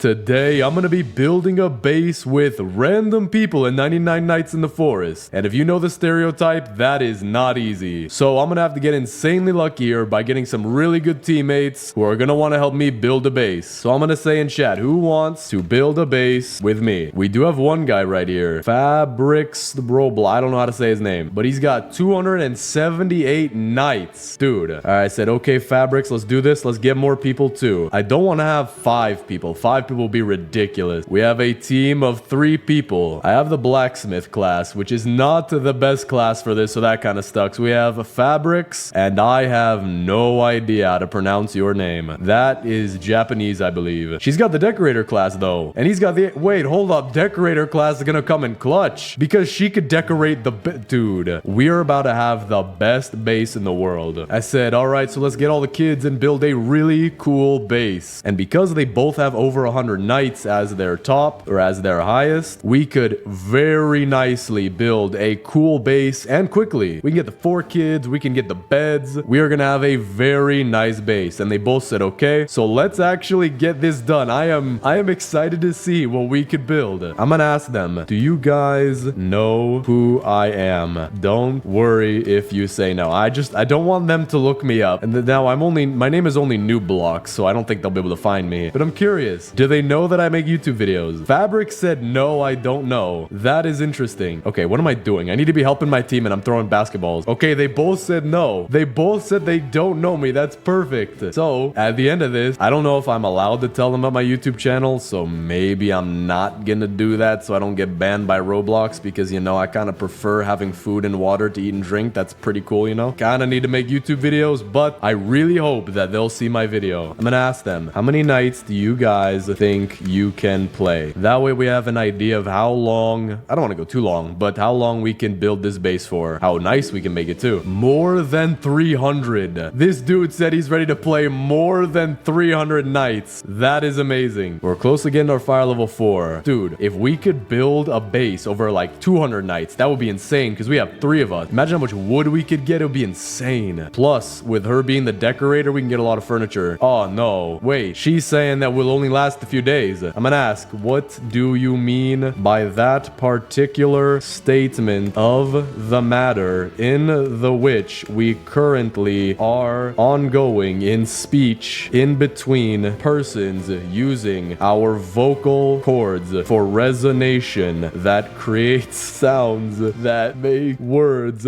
Today, I'm gonna be building a base with random people in 99 Nights in the Forest. And if you know the stereotype, that is not easy. So I'm gonna have to get insanely lucky here by getting some really good teammates who are gonna want to help me build a base. So I'm gonna say in chat, who wants to build a base with me? We do have one guy right here. Fabrics the Brobla. I don't know how to say his name, but he's got 278 nights. Dude. Alright, I said, okay, Fabrics, let's do this. Let's get more people too. I don't want to have 5 people. 5 people will be ridiculous. We have a team of 3 people. I have the blacksmith class, which is not the best class for this, so that kind of sucks. We have Fabrics, and I have no idea how to pronounce your name. That is Japanese, I believe. She's got the decorator class, though. And he's got the... Wait, hold up. Decorator class is gonna come in clutch. Because she could decorate the... Dude, we are about to have the best base in the world. I said, all right, so let's get all the kids and build a really cool base. And because they both have over 100 knights as their top or as their highest, we could very nicely build a cool base and quickly. We can get the 4 kids, we can get the beds. We are gonna have a very nice base. And they both said okay, so let's actually get this done. I am excited to see what we could build. I'm gonna ask them, do you guys know who I am? Don't worry if you say no. I don't want them to look me up. And now my name is only Noob Blocks, so I don't think they'll be able to find me. But I'm curious. Do they know that I make YouTube videos? Fabric said, no, I don't know. That is interesting. Okay, what am I doing? I need to be helping my team and I'm throwing basketballs. Okay, they both said no. They both said they don't know me. That's perfect. So, at the end of this, I don't know if I'm allowed to tell them about my YouTube channel, so maybe I'm not gonna do that so I don't get banned by Roblox because, you know, I kind of prefer having food and water to eat and drink. That's pretty cool, you know? Kind of need to make YouTube videos, but I really hope that they'll see my video. I'm gonna ask them, how many nights do you guys think you can play? That way we have an idea of how long, I don't want to go too long, but how long we can build this base for. How nice we can make it too. More than 300. This dude said he's ready to play more than 300 nights. That is amazing. We're close to getting our fire level 4. Dude, if we could build a base over like 200 nights, that would be insane because we have 3 of us. Imagine how much wood we could get. It would be insane. Plus, with her being the decorator, we can get a lot of furniture. Oh no. Wait, she's saying that will only last a few days. I'm gonna ask, what do you mean by that particular statement of the matter in the which we currently are ongoing in speech in between persons using our vocal cords for resonation that creates sounds that make words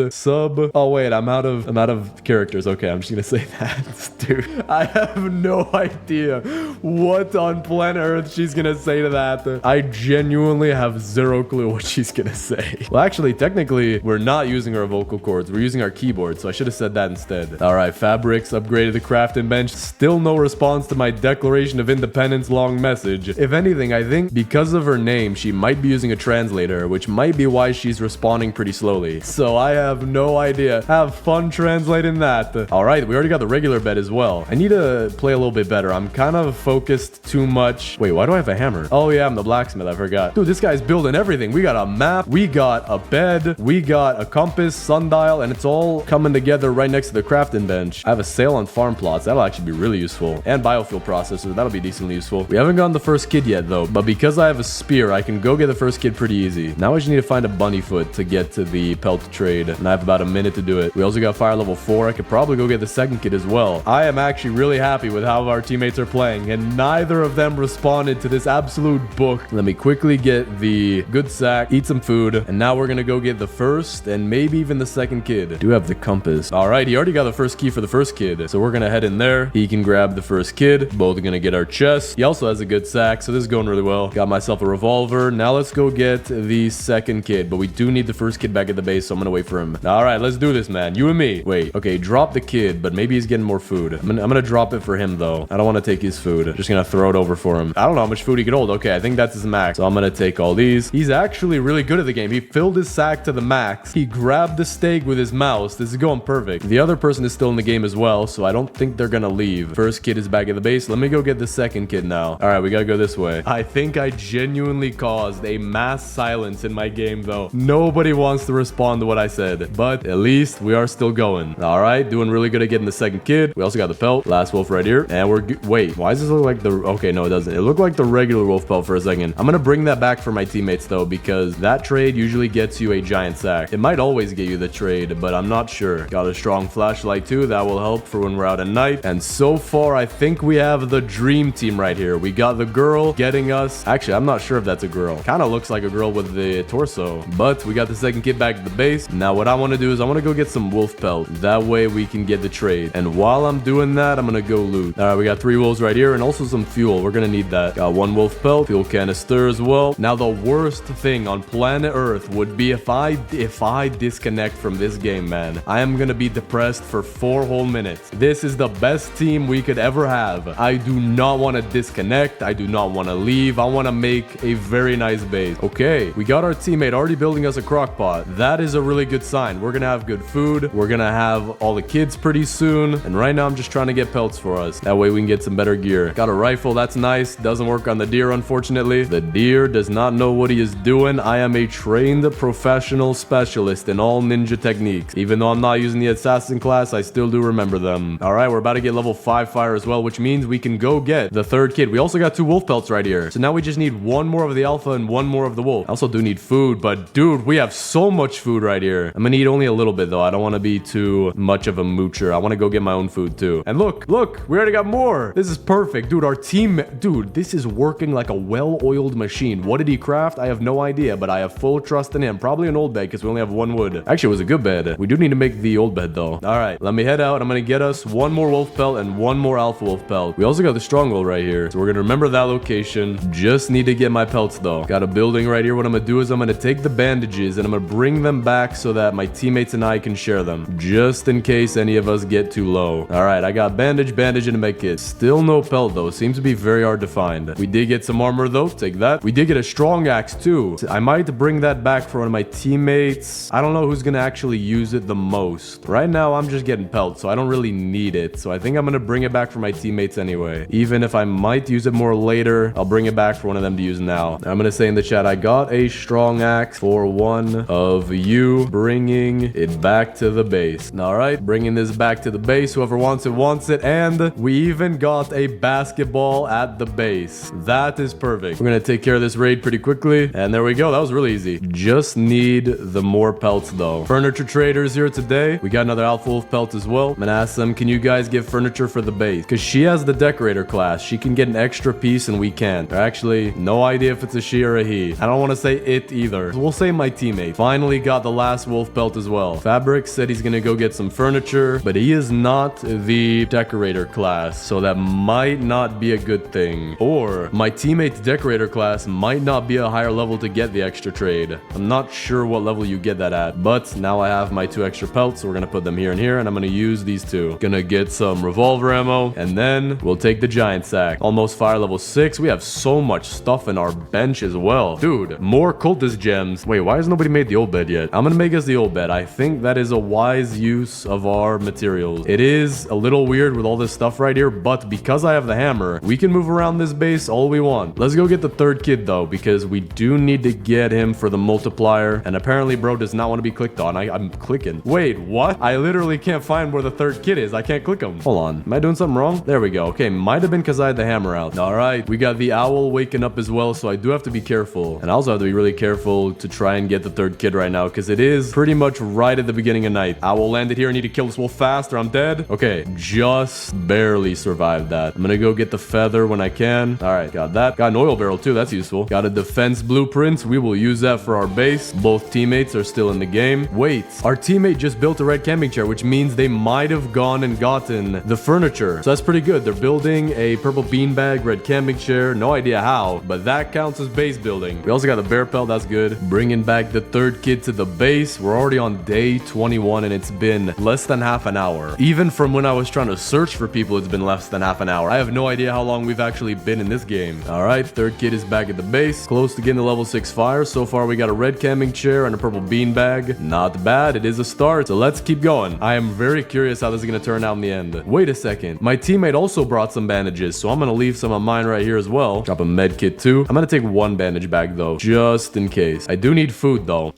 oh wait, I'm out of characters. Okay, I'm just gonna say that. Dude, I have no idea what on planet Earth she's gonna say to that. I genuinely have 0 clue what she's gonna say. Well, actually, technically, we're not using our vocal cords. We're using our keyboard, so I should have said that instead. All right, Fabrics upgraded the crafting bench. Still no response to my Declaration of Independence long message. If anything, I think because of her name, she might be using a translator, which might be why she's responding pretty slowly. So I have no idea. Have fun translating that. All right, we already got the regular bed as well. I need to play a little bit better. I'm kind of focused too much. Wait, why do I have a hammer? Oh yeah, I'm the blacksmith. I forgot. Dude, this guy's building everything. We got a map. We got a bed. We got a compass, sundial, and it's all coming together right next to the crafting bench. I have a sale on farm plots. That'll actually be really useful. And biofuel processor. That'll be decently useful. We haven't gotten the first kid yet though, but because I have a spear, I can go get the first kid pretty easy. Now I just need to find a bunny foot to get to the pelt trade, and I have about a minute to do it. We also got fire level 4. I could probably go get the second kid as well. I am actually really happy with how our teammates are playing, and neither of them responded to this absolute book. Let me quickly get the good sack, eat some food, and now we're gonna go get the first and maybe even the second kid. Do have the compass. All right, he already got the first key for the first kid, so we're gonna head in there. He can grab the first kid. Both are gonna get our chest. He also has a good sack, so this is going really well. Got myself a revolver. Now let's go get the second kid, but we do need the first kid back at the base, so I'm gonna wait for him. All right, let's do this, man. You and me. Wait, okay, drop the kid, but maybe he's getting more food. I'm gonna drop it for him though. I don't want to take his food. Just gonna throw it over for him. I don't know how much food he could hold. Okay, I think that's his max. So I'm gonna take all these. He's actually really good at the game. He filled his sack to the max. He grabbed the steak with his mouse. This is going perfect. The other person is still in the game as well, so I don't think they're gonna leave. First kid is back at the base. Let me go get the second kid now. All right, we gotta go this way. I think I genuinely caused a mass silence in my game though. Nobody wants to respond to what I said, but at least we are still going. All right, doing really good at getting the second kid. We also got the pelt. Last wolf right here. And wait, why does this look like the... Okay, no, it doesn't. doesn't. It looked like the regular wolf pelt for a second. I'm gonna bring that back for my teammates though, because that trade usually gets you a giant sack. It might always get you the trade, but I'm not sure. Got a strong flashlight too. That will help for when we're out at night. And so far, I think we have the dream team right here. We got the girl getting us. Actually, I'm not sure if that's a girl. Kind of looks like a girl with the torso, but we got the second kid back to the base. Now what I want to do is I want to go get some wolf pelt. That way we can get the trade. And while I'm doing that, I'm going to go loot. All right, we got 3 wolves right here and also some fuel. We're going to need that. Got 1 wolf pelt, fuel canister as well. Now the worst thing on planet Earth would be if I disconnect from this game, man. I am going to be depressed for 4 whole minutes. This is the best team we could ever have. I do not want to disconnect. I do not want to leave. I want to make a very nice base. Okay, we got our teammate already building us a crock pot. That is a really good sign. We're gonna have good food. We're gonna have all the kids pretty soon. And right now I'm just trying to get pelts for us. That way we can get some better gear. Got a rifle. That's nice. Doesn't work on the deer, unfortunately. The deer does not know what he is doing. I am a trained professional specialist in all ninja techniques. Even though I'm not using the assassin class, I still do remember them. All right, we're about to get level 5 fire as well, which means we can go get the 3rd kid. We also got 2 wolf pelts right here. So now we just need 1 more of the alpha and 1 more of the wolf. I also do need food, but dude, we have so much food right here. I'm gonna need only a little bit though. I don't want to be too much of a moocher. I want to go get my own food too. And look, we already got more. This is perfect. Dude, our team, dude, this is working like a well-oiled machine. What did he craft? I have no idea, but I have full trust in him. Probably an old bed because we only have 1 wood. Actually, it was a good bed. We do need to make the old bed though. All right, let me head out. I'm gonna get us 1 more wolf pelt and 1 more alpha wolf pelt. We also got the stronghold right here. So we're gonna remember that location. Just need to get my pelts though. Got a building right here. What I'm gonna do is I'm gonna take the bandages and I'm gonna bring them back so that my teammates and I can share them, just in case any of us get too low. All right, I got bandage, and a med kit. Still no pelt though. Seems to be very hard to find. We did get some armor though. Take that. We did get a strong axe too. I might bring that back for one of my teammates. I don't know who's gonna actually use it the most. Right now, I'm just getting pelt, so I don't really need it. So I think I'm gonna bring it back for my teammates anyway. Even if I might use it more later, I'll bring it back for one of them to use now. I'm gonna say in the chat, I got a strong axe for one of you, bringing it back to the base. All right, bringing this back to the base. Whoever wants it, and we even got a basketball at the base. That is perfect. We're gonna take care of this raid pretty quickly, and there we go. That was really easy. Just need the more pelts though. Furniture traders here today. We got another alpha wolf pelt as well. I'm gonna ask them, can you guys give furniture for the base? Because she has the decorator class. She can get an extra piece and we can't. Actually, no idea if it's a she or a he. I don't want to say it either. We'll say my teammate. Finally got the last wolf pelt as well. Fabric said he's gonna go get some furniture, but he is not the decorator class, so that might not be a good thing. Or my teammate's decorator class might not be a higher level to get the extra trade. I'm not sure what level you get that at, but now I have my 2 extra pelts, so we're gonna put them here and here, and I'm gonna use these 2. Gonna get some revolver ammo, and then we'll take the giant sack. Almost fire level 6. We have so much stuff in our bench as well. Dude, more cultist gems. Wait, why has nobody made the old bed yet? I'm gonna make us the old bed. I think that is a wise use of our materials. It is a little weird with all this stuff right here, but because I have the hammer, we can move around this base all we want. Let's go get the 3rd kid though, because we do need to get him for the multiplier, and apparently bro does not want to be clicked on. I'm clicking. Wait, what? I literally can't find where the 3rd kid is. I can't click him. Hold on. Am I doing something wrong? There we go. Okay, might have been because I had the hammer out. All right, we got the owl waking up as well, so I do have to be careful. And I also have to be really careful to try and get the 3rd kid right now, because it is pretty much right at the beginning of night. Owl landed here. I need to kill this wolf fast or I'm dead. Okay, just barely survived that. I'm gonna go get the feather when I can. All right, got that. Got an oil barrel too. That's useful. Got a defense blueprint. We will use that for our base. Both teammates are still in the game. Wait, our teammate just built a red camping chair, which means they might have gone and gotten the furniture. So that's pretty good. They're building a purple beanbag, red camping chair. No idea how, but that counts as base building. We also got a bear pelt. That's good. Bringing back the 3rd kid to the base. We're already on day 21 and it's been less than half an hour. Even from when I was trying to search for people, it's been less than half an hour. I have no idea how long we've actually been in this game. All right, 3rd kid is back at the base. Close to getting the level 6 fire. So far, we got a red camping chair and a purple beanbag. Not bad. It is a start. So let's keep going. I am very curious how this is going to turn out in the end. Wait a second. My teammate also brought some bandages, so I'm going to leave some of mine right here as well. Drop a med kit too. I'm going to take 1 bandage bag though, just in case. I do need food though.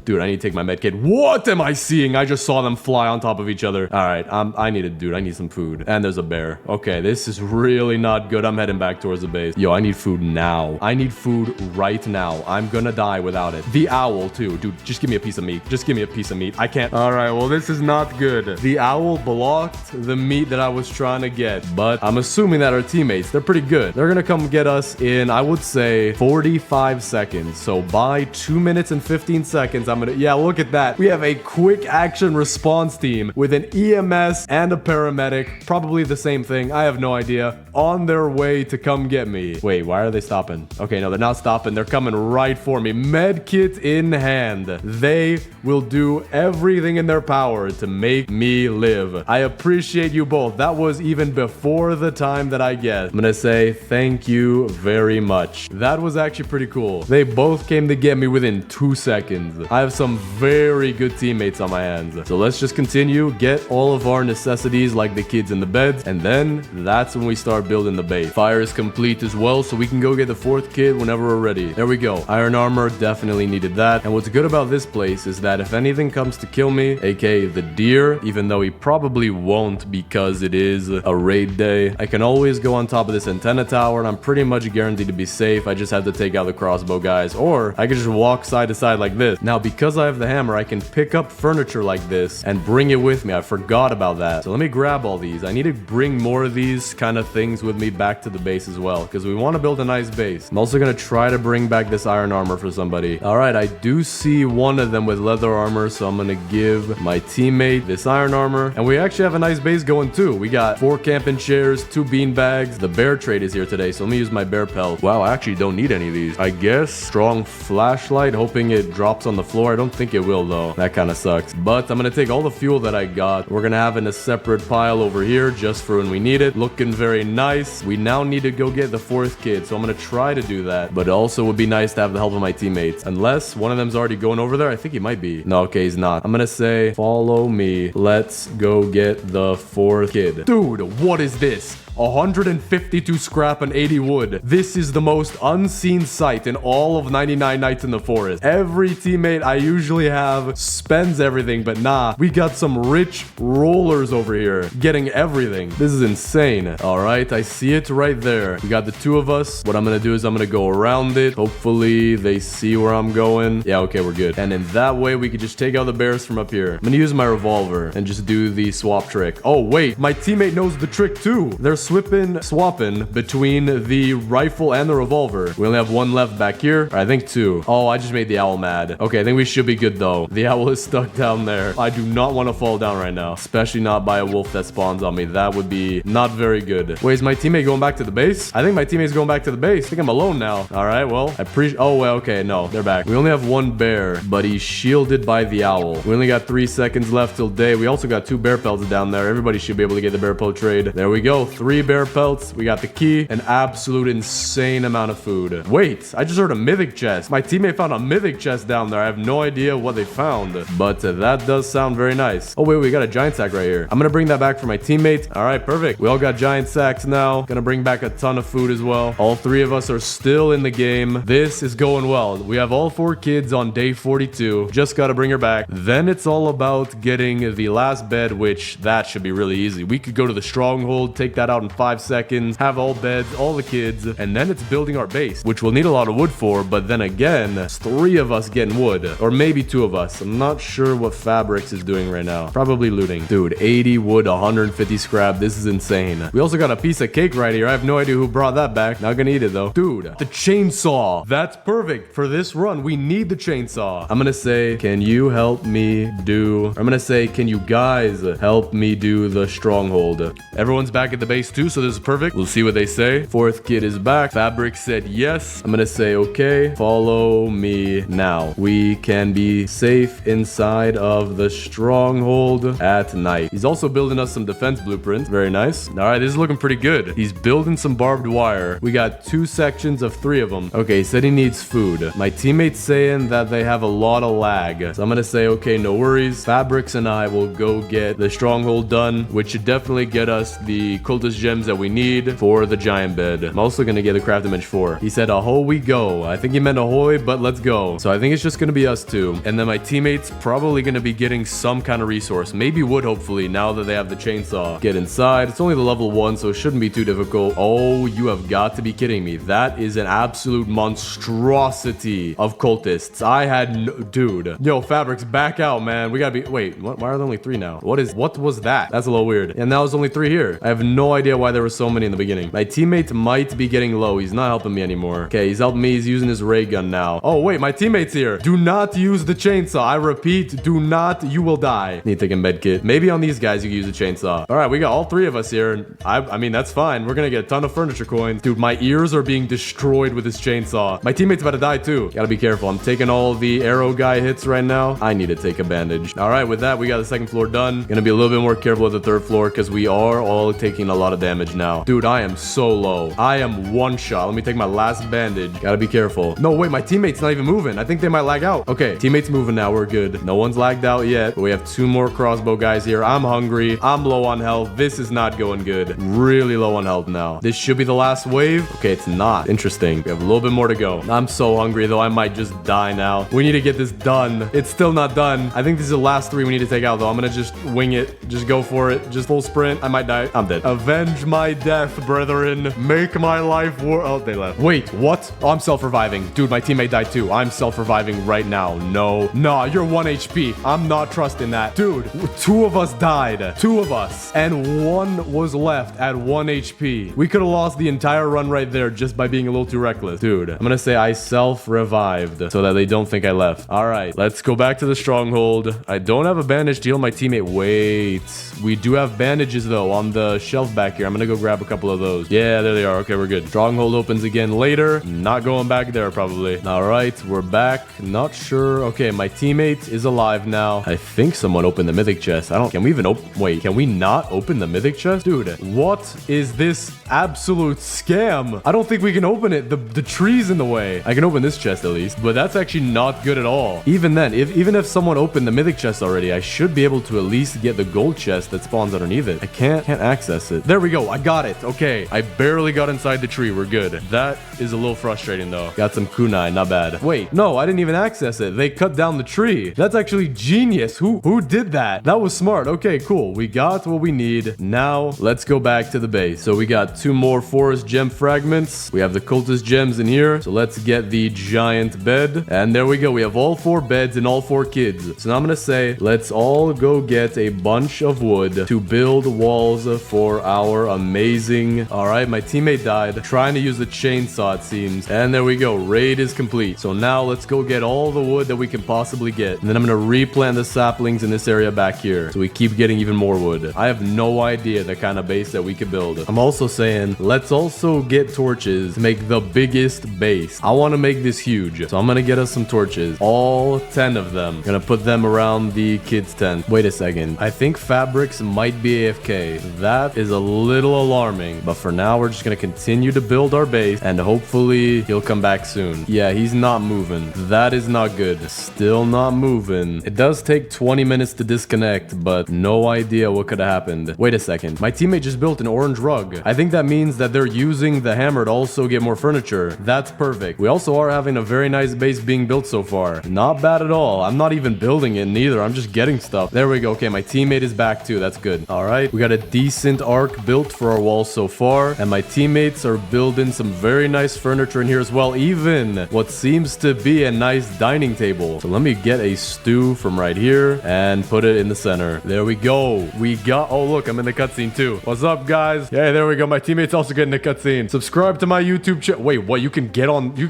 Dude, I need to take my med kit. What am I seeing? I just saw them fly on top of each other. All right, I need some food. And there's a bear. Okay, this is really not good. I'm heading back towards the base. Yo, I need food now. I need food right now. I'm gonna die without it. The owl, too. Dude, just give me a piece of meat. Just give me a piece of meat. I can't. All right, well, this is not good. The owl blocked the meat that I was trying to get. But I'm assuming that our teammates, they're pretty good. They're gonna come get us in, I would say, 45 seconds. So by 2 minutes and 15 seconds, I'm gonna... Yeah, look at that. We have a quick action response team with an EMS and a paramedic. Probably the same thing. I have no idea. On their way to come get me. Wait, why are they stopping? Okay, no, they're not stopping. They're coming right for me. Med kit in hand. They will do everything in their power to make me live. I appreciate you both. That was even before the time that I guessed. I'm gonna say thank you very much. That was actually pretty cool. They both came to get me within 2 seconds. I have some very good teammates on my hands. So let's just continue, get all of our necessities like the kids in the beds, and then that's when we start building the base. Fire is complete as well, so we can go get the 4th kid whenever we're ready. There we go. Iron armor, definitely needed that. And what's good about this place is that if anything comes to kill me, aka the deer, even though he probably won't because it is a raid day, I can always go on top of this antenna tower and I'm pretty much guaranteed to be safe. I just have to take out the crossbow guys, or I can just walk side to side like this. Now, because I have the hammer, I can pick up furniture like this and bring it with me. I forgot about that. So let me grab all these. I need to bring more of these kind of things with me back to the base as well, because we want to build a nice base. I'm also going to try to bring back this iron armor for somebody. All right, I do see one of them with leather armor, so I'm going to give my teammate this iron armor. And we actually have a nice base going too. We got 4 camping chairs, 2 bean bags. The bear trade is here today, so let me use my bear pelt. Wow, I actually don't need any of these. I guess strong flashlight, hoping it drops on the floor. I don't think it will though. That kind of sucks. But I'm going to take all the fuel that I got. We're going to have in a separate pile over here just for when we need it. Looking very nice. We now need to go get the 4th kid, so I'm going to try to do that. But it also would be nice to have the help of my teammates. Unless one of them's already going over there. I think he might be. No, okay, he's not. I'm going to say, follow me. Let's go get the 4th kid. Dude, what is this? 152 scrap and 80 wood. This is the most unseen sight in all of 99 Nights in the Forest. Every teammate I usually have spends everything, but nah, we got some rich rollers over here getting everything. This is insane. All right, I see it right there. We got the 2 of us. What I'm gonna do is I'm gonna go around it. Hopefully they see where I'm going. Yeah, okay, we're good. And in that way, we could just take out the bears from up here. I'm gonna use my revolver and just do the swap trick. Oh, wait, my teammate knows the trick too. They're swapping between the rifle and the revolver. We only have 1 left back here. Or I think 2. Oh, I just made the owl mad. Okay, I think we should be good though. The owl is stuck down there. I do not want to fall down right now, especially not by a wolf that spawns on me. That would be not very good. Wait, is my teammate going back to the base? I think my teammate's going back to the base. I think I'm alone now. All right, well, I appreciate... Oh, well, okay, no, they're back. We only have 1 bear, but he's shielded by the owl. We only got 3 seconds left till day. We also got 2 bear pelts down there. Everybody should be able to get the bear pelt trade. There we go. 3 bear pelts. We got the key. An absolute insane amount of food. Wait, I just heard a mythic chest. My teammate found a mythic chest down there. I have no idea what they found, but that does sound very nice. Oh, wait, we got a giant sack right here. I'm gonna bring that back for my teammate. All right, perfect. We all got giant sacks now. Gonna bring back a ton of food as well. All 3 of us are still in the game. This is going well. We have all 4 kids on day 42. Just gotta bring her back. Then it's all about getting the last bed, which that should be really easy. We could go to the Stronghold, take that out in 5 seconds, have all beds, all the kids, and then it's building our base, which we'll need a lot of wood for. But then again, it's 3 of us getting wood, or maybe 2 of us. I'm not sure what Fabrics is doing right now. Probably looting. Dude, 80 wood, 150 scrap. This is insane. We also got a piece of cake right here. I have no idea who brought that back. Not gonna eat it though. Dude, the chainsaw. That's perfect for this run. We need the chainsaw. I'm gonna say, can you help me do... I'm gonna say, can you guys help me do the Stronghold? Everyone's back at the base too, so this is perfect. We'll see what they say. 4th kid is back. Fabric said yes. I'm gonna say, okay, follow me now. We can be safe inside of the Stronghold at night. He's also building us some defense blueprints. Very nice. All right, this is looking pretty good. He's building some barbed wire. We got 2 sections of 3 of them. Okay, he said he needs food. My teammate's saying that they have a lot of lag. So I'm gonna say, okay, no worries. Fabrics and I will go get the Stronghold done, which should definitely get us the cultist forest gems that we need for the giant bed. I'm also gonna get a craft image 4. He said, ahoy we go. I think he meant ahoy, but let's go. So I think it's just gonna be us two. And then my teammates probably gonna be getting some kind of resource. Maybe wood, hopefully, now that they have the chainsaw. Get inside. It's only the level 1, so it shouldn't be too difficult. Oh, you have got to be kidding me. That is an absolute monstrosity of cultists. I had no... Dude. Yo, Fabrics, back out, man. We gotta be... Wait, what? Why are there only 3 now? What was that? That's a little weird. And now there's only 3 here. I have no idea why there were so many in the beginning. My teammate might be getting low. He's not helping me anymore. Okay, he's helping me. He's using his ray gun now. Oh, wait, my teammate's here. Do not use the chainsaw. I repeat, do not. You will die. Need to take a med kit. Maybe on these guys you can use a chainsaw. All right, we got all 3 of us here. I mean, that's fine. We're gonna get a ton of furniture coins. Dude, my ears are being destroyed with this chainsaw. My teammate's about to die too. Gotta be careful. I'm taking all the arrow guy hits right now. I need to take a bandage. All right, with that, we got the 2nd floor done. Gonna be a little bit more careful with the 3rd floor because we are all taking a lot of damage now. Dude, I am so low. I am 1 shot. Let me take my last bandage. Gotta be careful. No, wait, my teammate's not even moving. I think they might lag out. Okay, teammate's moving now. We're good. No one's lagged out yet, but we have 2 more crossbow guys here. I'm hungry. I'm low on health. This is not going good. Really low on health now. This should be the last wave. Okay, it's not. Interesting. We have a little bit more to go. I'm so hungry, though. I might just die now. We need to get this done. It's still not done. I think these are the last 3 we need to take out, though. I'm gonna just wing it. Just go for it. Just full sprint. I might die. I'm dead. Avenge my death, brethren. Make my life worth... Oh, they left. Wait, what? Oh, I'm self-reviving. Dude, my teammate died too. I'm self-reviving right now. No. Nah, you're 1 HP. I'm not trusting that. Dude, 2 of us died. 2 of us. And 1 was left at 1 HP. We could have lost the entire run right there just by being a little too reckless. Dude, I'm gonna say I self-revived so that they don't think I left. All right, let's go back to the stronghold. I don't have a bandage to heal my teammate. Wait, we do have bandages though on the shelf back here. I'm gonna go grab a couple of those. Yeah, there they are. Okay, we're good. Stronghold opens again later. Not going back there probably. All right, we're back. Not sure. Okay, my teammate is alive now. I think someone opened the mythic chest. Can we even wait, can we not open the mythic chest? Dude, what is this absolute scam? I don't think we can open it. The tree's in the way. I can open this chest at least, but that's actually not good at all. Even then, even if someone opened the mythic chest already, I should be able to at least get the gold chest that spawns underneath it. I can't access it. There we go. I got it. Okay, I barely got inside the tree. We're good. That is a little frustrating though. Got some kunai, not bad. Wait, no, I didn't even access it. They cut down the tree. That's actually genius. Who did that? That was smart. Okay, cool. We got what we need. Now let's go back to the base. So we got 2 more forest gem fragments. We have the cultist gems in here. So let's get the giant bed. And there we go. We have all 4 beds and all 4 kids. So now I'm gonna say, let's all go get a bunch of wood to build walls for our amazing... All right, my teammate died trying to use the chainsaw, it seems. And there we go. Raid is complete. So now let's go get all the wood that we can possibly get. And then I'm gonna replant the saplings in this area back here. So we keep getting even more wood. I have no idea the kind of base that we could build. I'm also saying, let's also get torches to make the biggest base. I want to make this huge. So I'm gonna get us some torches. All 10 of them. Gonna put them around the kids' tent. Wait a second. I think Fabrics might be AFK. That is a little alarming. But for now, we're just gonna continue to build our base and hopefully he'll come back soon. Yeah, he's not moving. That is not good. Still not moving. It does take 20 minutes to disconnect, but no idea what could have happened. Wait a second. My teammate just built an orange rug. I think that means that they're using the hammer to also get more furniture. That's perfect. We also are having a very nice base being built so far. Not bad at all. I'm not even building it neither. I'm just getting stuff. There we go. Okay, my teammate is back too. That's good. All right. We got a decent arc built for our walls so far. And my teammates are building some very nice furniture in here as well. Even what seems to be a nice dining table. So let me get a stew from right here and put it in the center. There we go. We got... Oh, look, I'm in the cutscene too. What's up, guys? Yeah, there we go. My teammate's also getting the cutscene. Subscribe to my YouTube channel. Wait, what? You can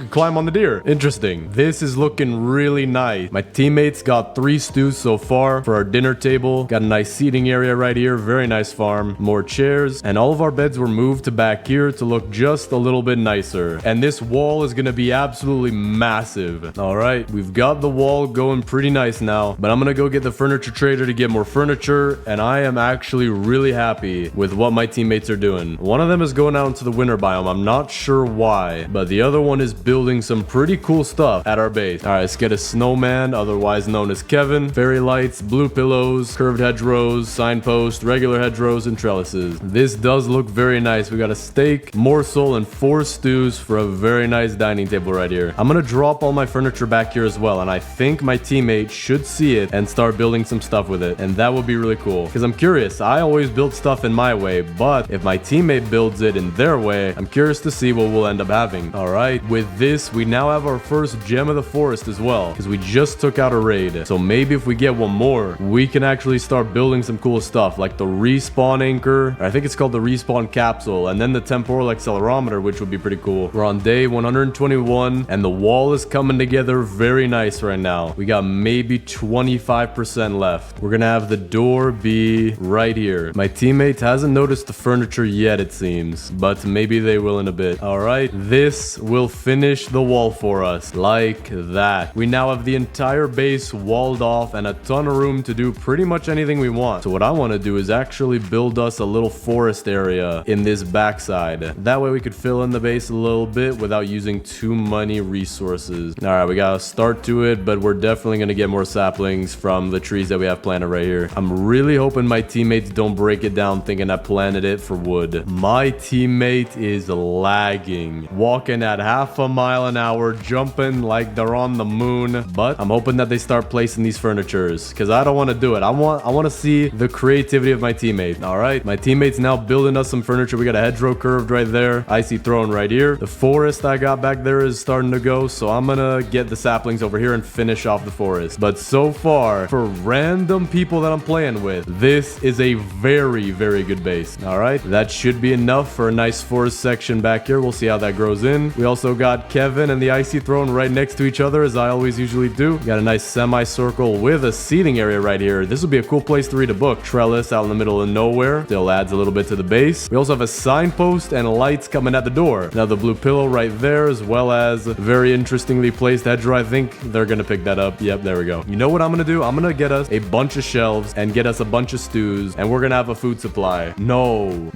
climb on the deer. Interesting. This is looking really nice. My teammates got 3 stews so far for our dinner table. Got a nice seating area right here. Very nice farm. More chairs. And all of our beds were moved to back here to look just a little bit nicer. And this wall is going to be absolutely massive. All right. We've got the wall going pretty nice now. But I'm going to go get the furniture trader to get more furniture. And I am actually really happy with what my teammates are doing. One of them is going out into the winter biome. I'm not sure why. But the other one is building some pretty cool stuff at our base. All right. Let's get a snowman, otherwise known as Kevin. Fairy lights, blue pillows, curved hedgerows, signpost, regular hedgerows, and trellises. This does look very nice. We got a steak, morsel, and 4 stews for a very nice dining table right here. I'm gonna drop all my furniture back here as well, and I think my teammate should see it and start building some stuff with it, and that would be really cool. Because I'm curious, I always build stuff in my way, but if my teammate builds it in their way, I'm curious to see what we'll end up having. All right, with this, we now have our first gem of the forest as well, because we just took out a raid. So maybe if we get one more, we can actually start building some cool stuff, like the respawn anchor. I think it's called the respawn capsule, and then the temporal accelerometer, which would be pretty cool. We're on day 121, and the wall is coming together very nice right now. We got maybe 25% left. We're gonna have the door be right here. My teammate hasn't noticed the furniture yet, it seems, but maybe they will in a bit. All right, this will finish the wall for us, like that. We now have the entire base walled off and a ton of room to do pretty much anything we want. So what I want to do is actually build us a little forest area in this backside. That way we could fill in the base a little bit without using too many resources. All right, we got to start to it, but we're definitely going to get more saplings from the trees that we have planted right here. I'm really hoping my teammates don't break it down thinking I planted it for wood. My teammate is lagging, walking at half a mile an hour, jumping like they're on the moon, but I'm hoping that they start placing these furnitures because I don't want to do it. I want to see the creativity of my teammate. All right, my teammate's now building us some furniture. We got a hedgerow curved right there, icy throne right here. The forest I got back there is starting to go, so I'm gonna get the saplings over here and finish off the forest. But so far, for random people that I'm playing with, this is a very, very good base. All right, that should be enough for a nice forest section back here. We'll see how that grows in. We also got Kevin and the icy throne right next to each other, as I always usually do. We got a nice semicircle with a seating area right here. This would be a cool place to read a book. Trellis out in the middle of nowhere. Still adds a little bit to the base. We also have a signpost and lights coming at the door. Now the blue pillow right there, as well as a very interestingly placed hedgerow. I think they're gonna pick that up. Yep, there we go. You know what I'm gonna do? I'm gonna get us a bunch of shelves and get us a bunch of stews, and we're gonna have a food supply. No,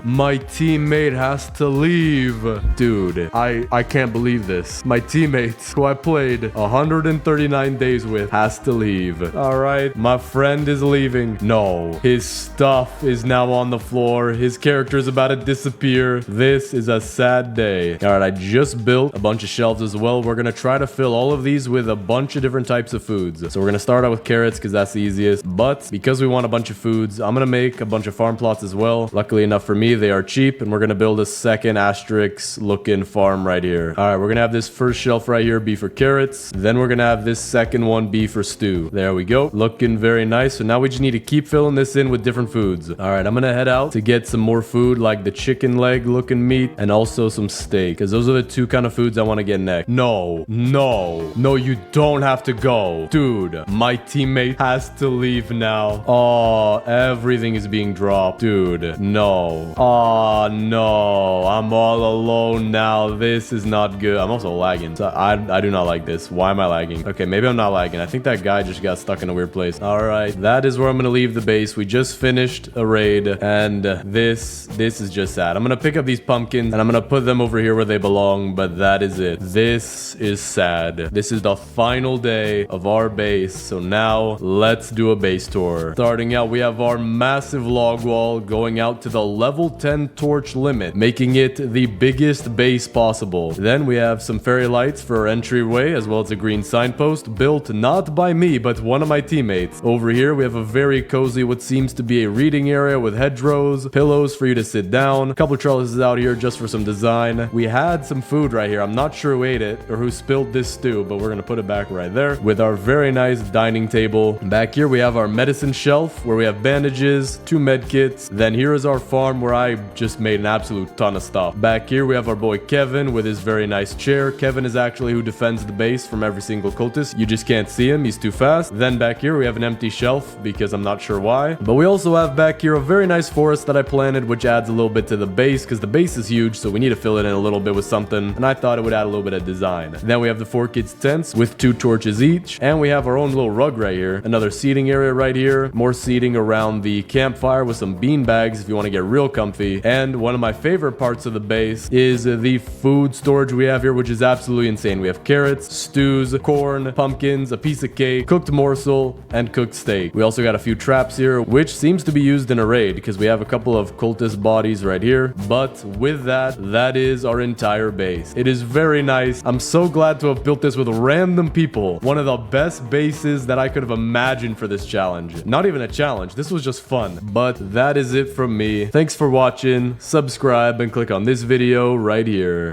my teammate has to leave. Dude, I can't believe this. My teammate, who I played 139 days with, has to leave. All right, my friend is leaving. No, his stuff is now on the floor. His character is about to disappear. This is a sad day. All right, I just built a bunch of shelves as well. We're gonna try to fill all of these with a bunch of different types of foods. So we're gonna start out with carrots because that's the easiest. But because we want a bunch of foods, I'm gonna make a bunch of farm plots as well. Luckily enough for me, they are cheap, and we're gonna build a second asterisk looking farm right here. All right, we're gonna have this first shelf right here be for carrots. Then we're gonna have this second one be for stew. There we go. Looking very nice. So now we just need to keep filling this in with different foods. All right, I'm gonna head out to get some more food, like the chicken leg looking meat and also some steak, because those are the two kind of foods I want to get next. No, you don't have to go. Dude, my teammate has to leave now. Oh, everything is being dropped. Dude, no. Oh, no. I'm all alone now. This is not good. I'm also lagging. So I do not like this. Why am I lagging? Okay, maybe I'm not lagging. I think that guy just got stuck in a weird place. All right, that is where I'm gonna leave the base. We just finished a raid, and this is just sad. I'm gonna pick up these pumpkins and I'm gonna put them over here where they belong, but that is it. This is sad. This is the final day of our base, so now let's do a base tour. Starting out, we have our massive log wall going out to the level 10 torch limit, making it the biggest base possible. Then we have some fairy lights for our entryway, as well as a green signpost built not by me, but one of my teammates. Over here, we have a very cozy, what seems to be a reading area with hedgerows, pillows for you to sit down, a couple trellises out here just for some design. We had some food right here. I'm not sure who ate it or who spilled this stew, but we're gonna put it back right there with our very nice dining table. Back here, we have our medicine shelf where we have bandages, 2 med kits. Then here is our farm where I just made an absolute ton of stuff. Back here, we have our boy Kevin with his very nice chair. Kevin is actually who defends the base from every single cultist. You just can't see him. He's too fast. Then back here, we have an empty shelf because I'm not sure why. But we also have back here a very nice forest that I planted, which adds a little bit to the base because the base is huge, so we need to fill it in a little bit with something. And I thought it would add a little bit of design. Then we have the 4 kids tents with 2 torches each. And we have our own little rug right here. Another seating area right here. More seating around the campfire with some bean bags if you want to get real comfy. And one of my favorite parts of the base is the food storage we have here, which is absolutely insane. We have carrots, stews, corn, pumpkins, a piece of cake, cooked morsel, and cooked steak. We also got a few traps here, which seems to be used in a raid. because we have a couple of cultist bodies right here. But with that, that is our entire base. It is very nice. I'm so glad to have built this with random people. One of the best bases that I could have imagined for this challenge. Not even a challenge. This was just fun. But that is it from me. Thanks for watching. Subscribe and click on this video right here.